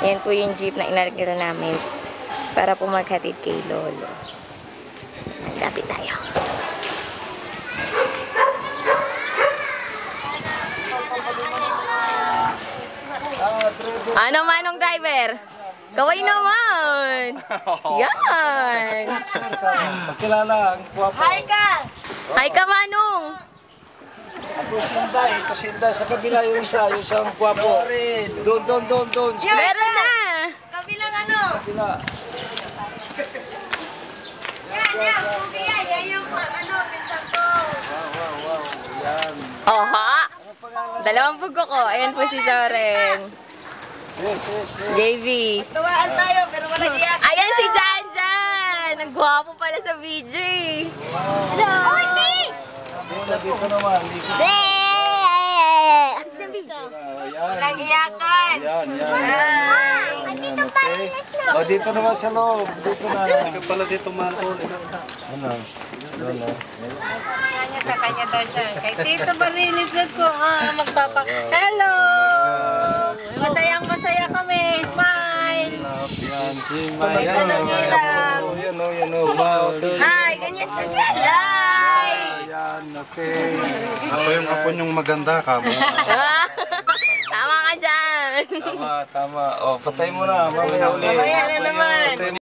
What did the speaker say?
Yan po yung jeep na inarkila namin para po maghatid kay Lolo. Kapit tayo. Ano manong driver? Kaway naman! Yan! Pakilala ang guwapo. Hi ka, Manong! Ako Sinday, ito Sinday. Sa kabila yung isa, yung isang guwapo. Doon. Meron na! Kabilang ano? Kabila. Yan, Kuya, yan yung ano, pinsan ko. Wow. Yan. Oha! Dalawang bugo ko. Ayan po si Soren. Yes. JV. Tuwaan tayo, pero wala iyak. Ayan si Janjan! Ang gwapo pala sa video eh. Hello! Dito naman. Walang iyakan. Yan. Okay. O, dito naman sa loob. Dito na. Ikaw pala dito, Marco. Ano? Sa kanya daw siya. Kay Tito Barinis ako. Hello! Masayang-masaya kami. Smile! Yan o. Wow. Hi, ganyan. Hi! Yan, okay. Ako yung apo niyong maganda ka mo. Tama ka dyan! Tama. O, patay mo na. Mamaya ulit. Mamaya na naman.